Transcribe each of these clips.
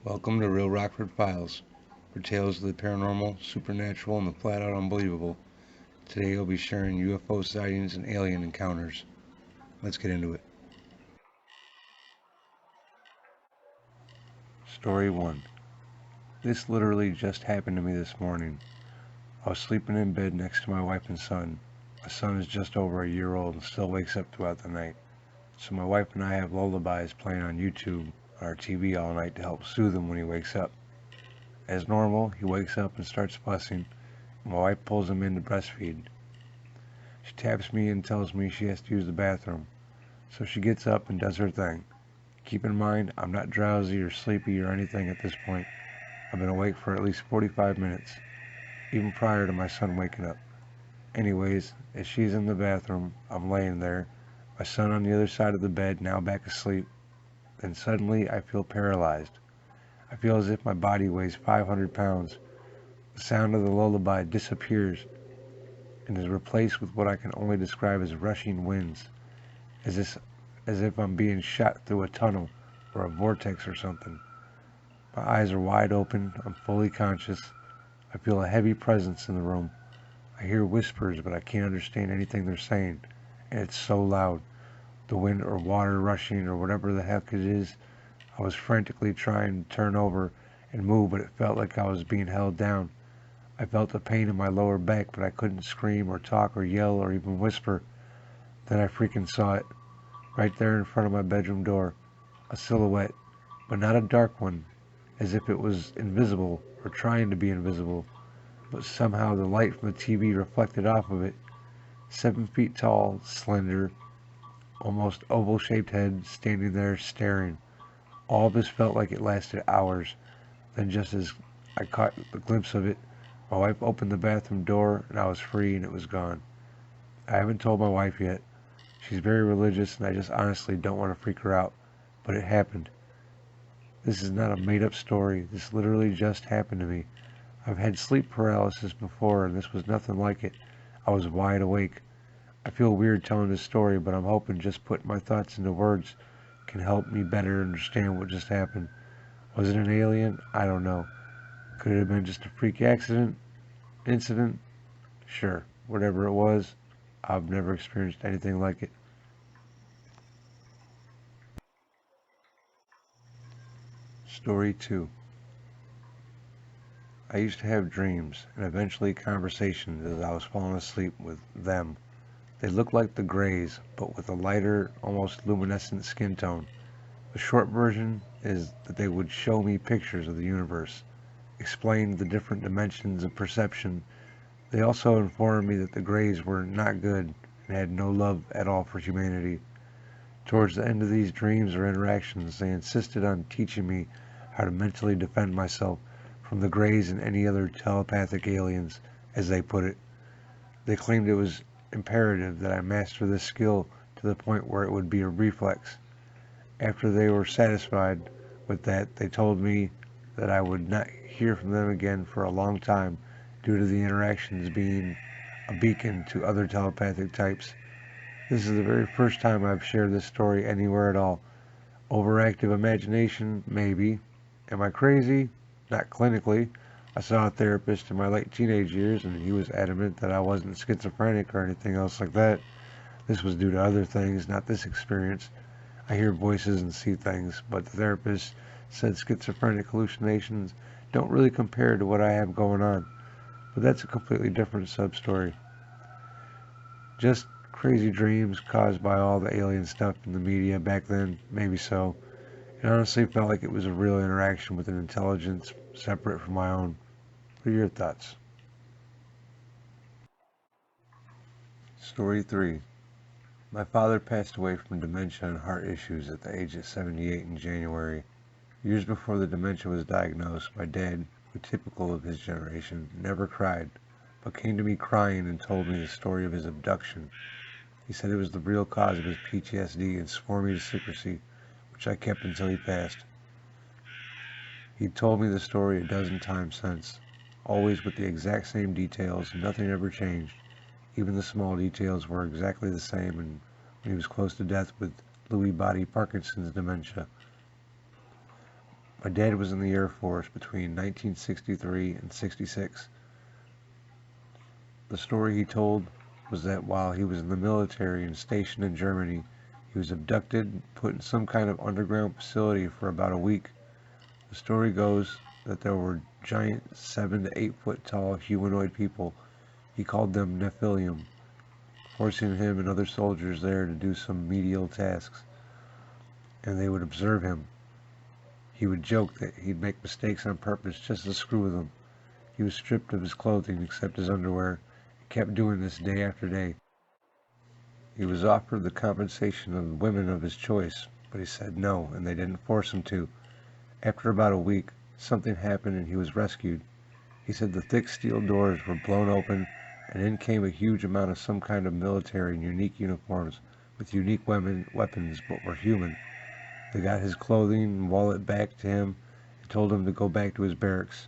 Welcome to Real Rockford Files, for tales of the paranormal, supernatural, and the flat-out unbelievable. Today I'll be sharing UFO sightings and alien encounters. Let's get into it. Story 1. This literally just happened to me this morning. I was sleeping in bed next to my wife and son. My son is just over a year old and still wakes up throughout the night. So my wife and I have lullabies playing on YouTube on our TV all night to help soothe him when he wakes up. As normal, he wakes up and starts fussing. My wife pulls him in to breastfeed. She taps me and tells me she has to use the bathroom. So she gets up and does her thing. Keep in mind, I'm not drowsy or sleepy or anything at this point. I've been awake for at least 45 minutes, even prior to my son waking up. Anyways, as she's in the bathroom, I'm laying there, my son on the other side of the bed, now back asleep. Then suddenly I feel paralyzed. I feel as if my body weighs 500 pounds. The sound of the lullaby disappears and is replaced with what I can only describe as rushing winds, as if I'm being shot through a tunnel or a vortex or something. My eyes are wide open, I'm fully conscious. I feel a heavy presence in the room. I hear whispers, but I can't understand anything they're saying, and it's so loud. The wind or water rushing or whatever the heck it is. I was frantically trying to turn over and move, but it felt like I was being held down. I felt a pain in my lower back, but I couldn't scream or talk or yell or even whisper. Then I freaking saw it, right there in front of my bedroom door. A silhouette, but not a dark one, as if it was invisible or trying to be invisible, but somehow the light from the TV reflected off of it. 7 feet tall, slender, almost oval-shaped head standing there staring. All this felt like it lasted hours. Then just as I caught the glimpse of it, my wife opened the bathroom door and I was free and it was gone. I haven't told my wife yet. She's very religious and I just honestly don't want to freak her out. But it happened. This is not a made-up story. This literally just happened to me. I've had sleep paralysis before and this was nothing like it. I was wide awake. I feel weird telling this story, but I'm hoping just putting my thoughts into words can help me better understand what just happened. Was it an alien? I don't know. Could it have been just a freak incident? Sure. Whatever it was, I've never experienced anything like it. Story 2. I used to have dreams and eventually conversations as I was falling asleep with them. They looked like the Greys, but with a lighter, almost luminescent skin tone. The short version is that they would show me pictures of the universe, explain the different dimensions of perception. They also informed me that the Greys were not good and had no love at all for humanity. Towards the end of these dreams or interactions, they insisted on teaching me how to mentally defend myself from the Greys and any other telepathic aliens, as they put it. They claimed it was imperative that I master this skill to the point where it would be a reflex. After they were satisfied with that, they told me that I would not hear from them again for a long time due to the interactions being a beacon to other telepathic types. This is the very first time I've shared this story anywhere at all. Overactive imagination? Maybe. Am I crazy? Not clinically. I saw a therapist in my late teenage years and he was adamant that I wasn't schizophrenic or anything else like that. This was due to other things, not this experience. I hear voices and see things, but the therapist said schizophrenic hallucinations don't really compare to what I have going on. But that's a completely different sub-story. Just crazy dreams caused by all the alien stuff in the media back then, maybe so. It honestly felt like it was a real interaction with an intelligence separate from my own. What are your thoughts? Story 3. My father passed away from dementia and heart issues at the age of 78 in January. Years before the dementia was diagnosed, my dad, who typical of his generation, never cried, but came to me crying and told me the story of his abduction. He said it was the real cause of his PTSD and swore me to secrecy, which I kept until he passed. He'd told me the story a dozen times since, always with the exact same details, nothing ever changed. Even the small details were exactly the same, and when he was close to death with Lewy body Parkinson's dementia. My dad was in the Air Force between 1963 and 66. The story he told was that while he was in the military and stationed in Germany, he was abducted and put in some kind of underground facility for about a week. The story goes that there were giant 7 to 8 foot tall humanoid people. He called them Nephilim, forcing him and other soldiers there to do some menial tasks, and they would observe him. He would joke that he'd make mistakes on purpose just to screw with them. He was stripped of his clothing except his underwear. He kept doing this day after day. He was offered the compensation of women of his choice, but he said no, and they didn't force him to. After about a week, something happened and he was rescued. He said the thick steel doors were blown open, and in came a huge amount of some kind of military in unique uniforms, with unique weapons, but were human. They got his clothing and wallet back to him and told him to go back to his barracks.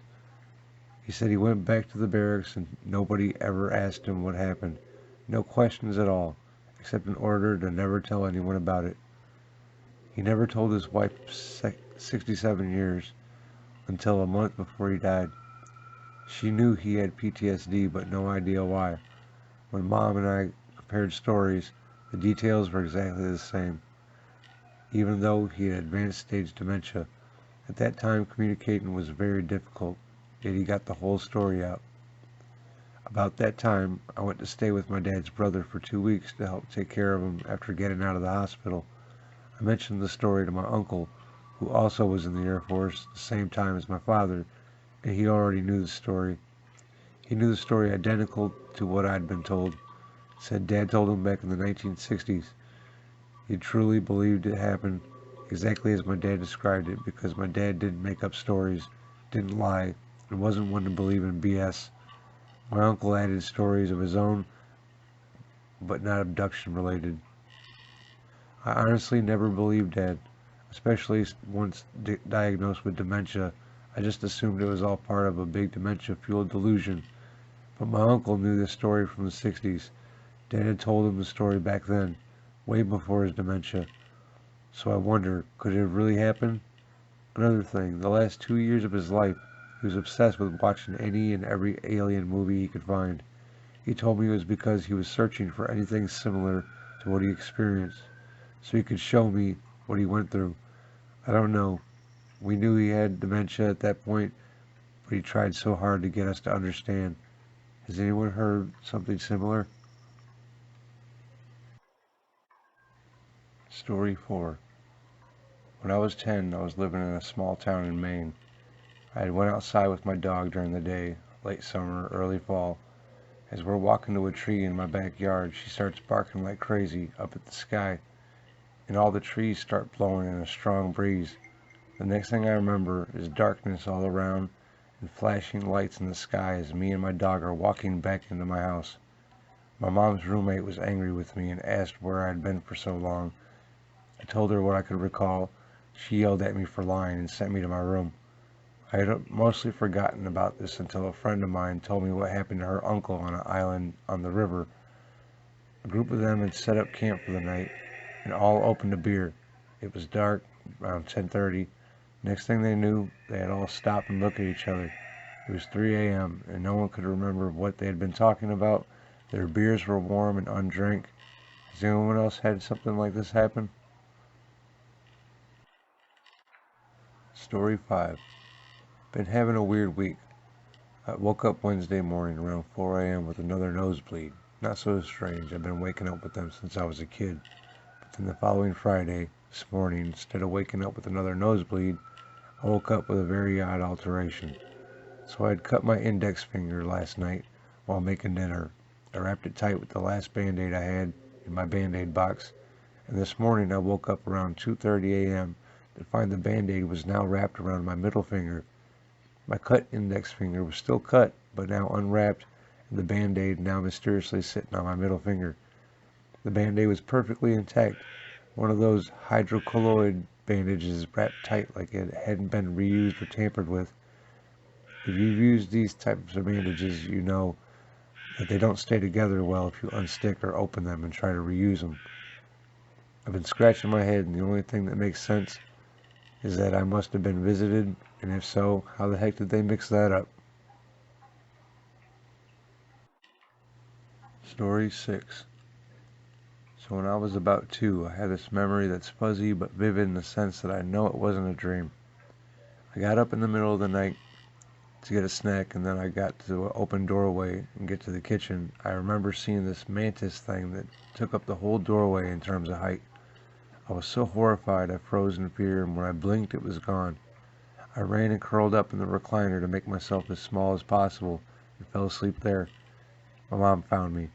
He said he went back to the barracks and nobody ever asked him what happened. No questions at all, except an order to never tell anyone about it. He never told his wife 67 years until a month before he died. She knew he had PTSD, but no idea why. When Mom and I compared stories, the details were exactly the same, even though he had advanced stage dementia. At that time, communicating was very difficult, yet he got the whole story out. About that time, I went to stay with my dad's brother for 2 weeks to help take care of him after getting out of the hospital. I mentioned the story to my uncle, who also was in the Air Force the same time as my father, and he already knew the story. He knew the story identical to what I'd been told. Said Dad told him back in the 1960s. He truly believed it happened exactly as my dad described it, because my dad didn't make up stories, didn't lie, and wasn't one to believe in BS. My uncle added stories of his own, but not abduction related. I honestly never believed Dad, especially once diagnosed with dementia. I just assumed it was all part of a big dementia-fueled delusion. But my uncle knew this story from the 60s. Dad had told him the story back then, way before his dementia. So I wonder, could it have really happened? Another thing, the last 2 years of his life, he was obsessed with watching any and every alien movie he could find. He told me it was because he was searching for anything similar to what he experienced, so he could show me what he went through. I don't know. We knew he had dementia at that point, but he tried so hard to get us to understand. Has anyone heard something similar? Story 4. When I was 10, I was living in a small town in Maine. I had went outside with my dog during the day, late summer, early fall. As we're walking to a tree in my backyard, she starts barking like crazy up at the sky, and all the trees start blowing in a strong breeze. The next thing I remember is darkness all around and flashing lights in the sky as me and my dog are walking back into my house. My mom's roommate was angry with me and asked where I'd been for so long. I told her what I could recall. She yelled at me for lying and sent me to my room. I had mostly forgotten about this until a friend of mine told me what happened to her uncle on an island on the river. A group of them had set up camp for the night and all opened a beer. It was dark, around 10:30. Next thing they knew, they had all stopped and looked at each other. It was 3 a.m. and no one could remember what they had been talking about. Their beers were warm and undrank. Has anyone else had something like this happen? Story 5. Been having a weird week. I woke up Wednesday morning around 4 a.m. with another nosebleed. Not so strange, I've been waking up with them since I was a kid. But then the following Friday, this morning, instead of waking up with another nosebleed, I woke up with a very odd alteration. So I had cut my index finger last night while making dinner. I wrapped it tight with the last Band-Aid I had in my Band-Aid box, and this morning I woke up around 2:30 a.m. to find the Band-Aid was now wrapped around my middle finger. My cut index finger was still cut, but now unwrapped, and the Band-Aid now mysteriously sitting on my middle finger. The Band-Aid was perfectly intact, one of those hydrocolloid bandages wrapped tight like it hadn't been reused or tampered with. If you've used these types of bandages, you know that they don't stay together well if you unstick or open them and try to reuse them. I've been scratching my head, and the only thing that makes sense is that I must have been visited, and if so, how the heck did they mix that up? Story 6. So when I was about 2, I had this memory that's fuzzy but vivid in the sense that I know it wasn't a dream. I got up in the middle of the night to get a snack, and then I got to an open doorway and get to the kitchen. I remember seeing this mantis thing that took up the whole doorway in terms of height. I was so horrified I froze in fear, and when I blinked it was gone. I ran and curled up in the recliner to make myself as small as possible and fell asleep there. My mom found me.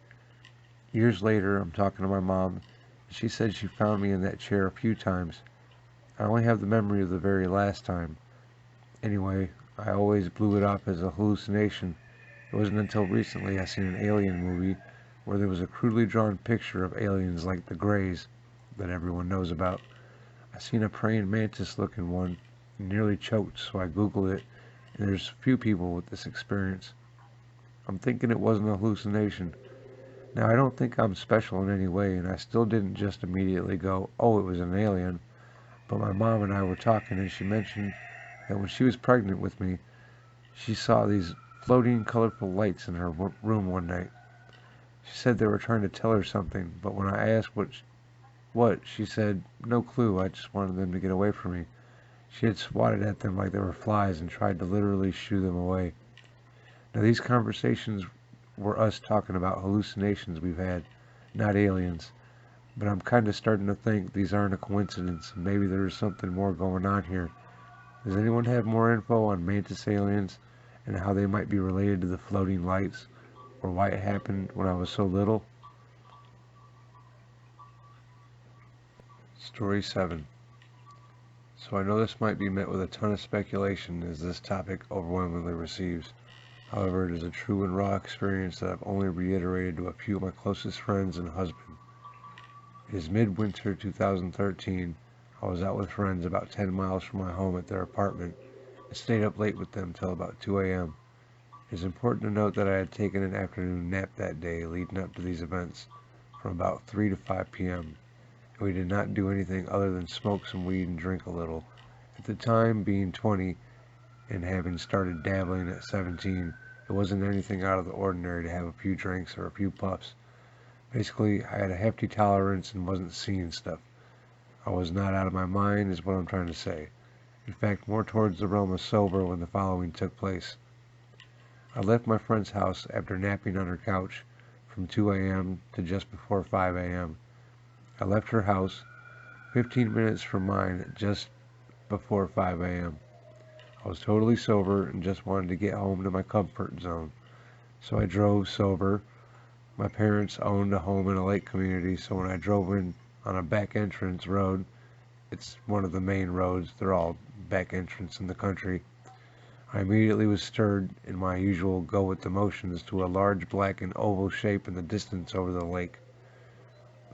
Years later, I'm talking to my mom, and she said she found me in that chair a few times. I only have the memory of the very last time. Anyway, I always blew it off as a hallucination. It wasn't until recently I seen an alien movie where there was a crudely drawn picture of aliens like the Greys that everyone knows about. I seen a praying mantis looking one and nearly choked, so I googled it, and there's few people with this experience. I'm thinking it wasn't a hallucination. Now, I don't think I'm special in any way, and I still didn't just immediately go, oh, it was an alien, but my mom and I were talking, and she mentioned that when she was pregnant with me, she saw these floating colorful lights in her room one night. She said they were trying to tell her something, but when I asked what, she said, no clue, I just wanted them to get away from me. She had swatted at them like they were flies and tried to literally shoo them away. Now these conversations were us talking about hallucinations we've had, not aliens. But I'm kind of starting to think these aren't a coincidence, and maybe there is something more going on here. Does anyone have more info on mantis aliens and how they might be related to the floating lights, or why it happened when I was so little? Story 7. So I know this might be met with a ton of speculation as this topic overwhelmingly receives. However, it is a true and raw experience that I've only reiterated to a few of my closest friends and husband. It is midwinter 2013. I was out with friends about 10 miles from my home at their apartment and stayed up late with them till about 2 a.m. It is important to note that I had taken an afternoon nap that day leading up to these events from about 3 to 5 p.m. and we did not do anything other than smoke some weed and drink a little. At the time, being 20 and having started dabbling at 17, it wasn't anything out of the ordinary to have a few drinks or a few puffs. Basically, I had a hefty tolerance and wasn't seeing stuff. I was not out of my mind is what I'm trying to say. In fact, more towards the realm of sober when the following took place. I left my friend's house after napping on her couch from 2 a.m. to just before 5 a.m. I left her house 15 minutes from mine at just before 5 a.m. I was totally sober and just wanted to get home to my comfort zone. So I drove sober. My parents owned a home in a lake community, so when I drove in on a back entrance road, it's one of the main roads, they're all back entrance in the country, I immediately was stirred in my usual go with the motions to a large black and oval shape in the distance over the lake.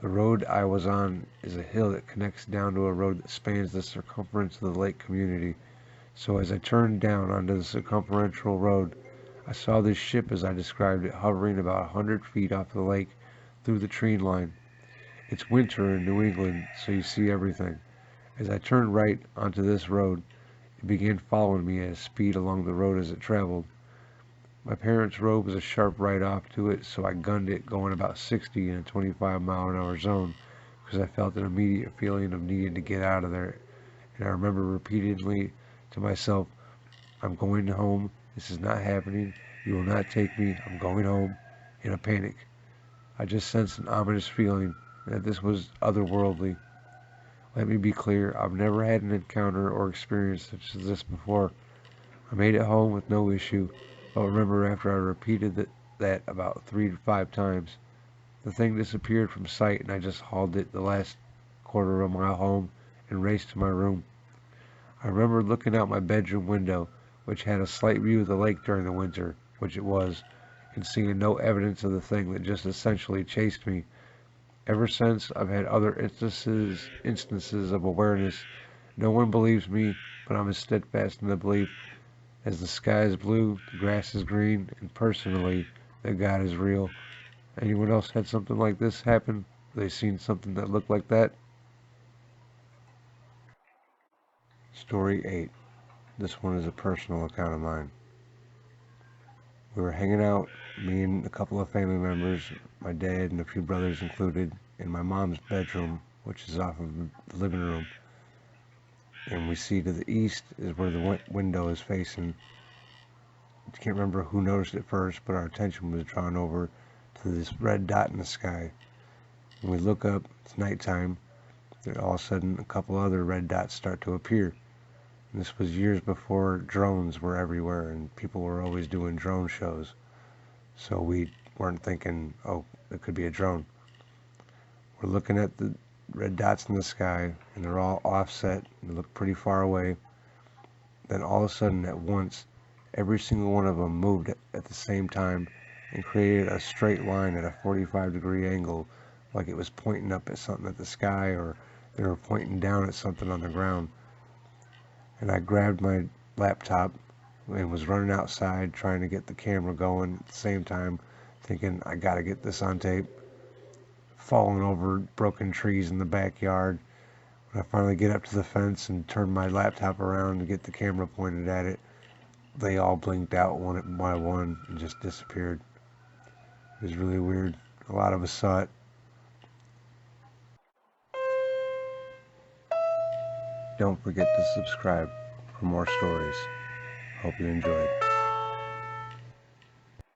The road I was on is a hill that connects down to a road that spans the circumference of the lake community, so as I turned down onto the circumferential road, I saw this ship as I described it hovering about 100 feet off the lake through the tree line. It's winter in New England, so you see everything. As I turned right onto this road, it began following me at a speed along the road as it traveled. My parents' road was a sharp right off to it, so I gunned it going about 60 in a 25-mile-an-hour zone because I felt an immediate feeling of needing to get out of there. And I remember repeatedly to myself, I'm going home. This is not happening. You will not take me. I'm going home. In a panic. I just sensed an ominous feeling that this was otherworldly. Let me be clear, I've never had an encounter or experience such as this before. I made it home with no issue, but remember after I repeated that about 3 to 5 times, the thing disappeared from sight and I just hauled it the last quarter of a mile home and raced to my room. I remember looking out my bedroom window, which had a slight view of the lake during the winter, which it was, and seeing no evidence of the thing that just essentially chased me. Ever since, I've had other instances of awareness. No one believes me, but I'm as steadfast in the belief as the sky is blue, the grass is green, and personally, that God is real. Anyone else had something like this happen? They seen something that looked like that? Story 8. This one is a personal account of mine. We were hanging out, me and a couple of family members, my dad and a few brothers included, in my mom's bedroom, which is off of the living room. And we see to the east is where the window is facing. I can't remember who noticed it first, but our attention was drawn over to this red dot in the sky. When we look up, it's nighttime. Then all of a sudden, a couple other red dots start to appear. And this was years before drones were everywhere, and people were always doing drone shows. So we weren't thinking, oh, it could be a drone. We're looking at the red dots in the sky, and they're all offset, and they look pretty far away. Then all of a sudden, at once, every single one of them moved at the same time and created a straight line at a 45-degree angle, like it was pointing up at something at the sky, or they were pointing down at something on the ground. And I grabbed my laptop and was running outside trying to get the camera going at the same time, thinking I gotta get this on tape. Falling over broken trees in the backyard. When I finally get up to the fence and turn my laptop around to get the camera pointed at it, they all blinked out one by one and just disappeared. It was really weird. A lot of us saw it. Don't forget to subscribe for more stories. Hope you enjoyed.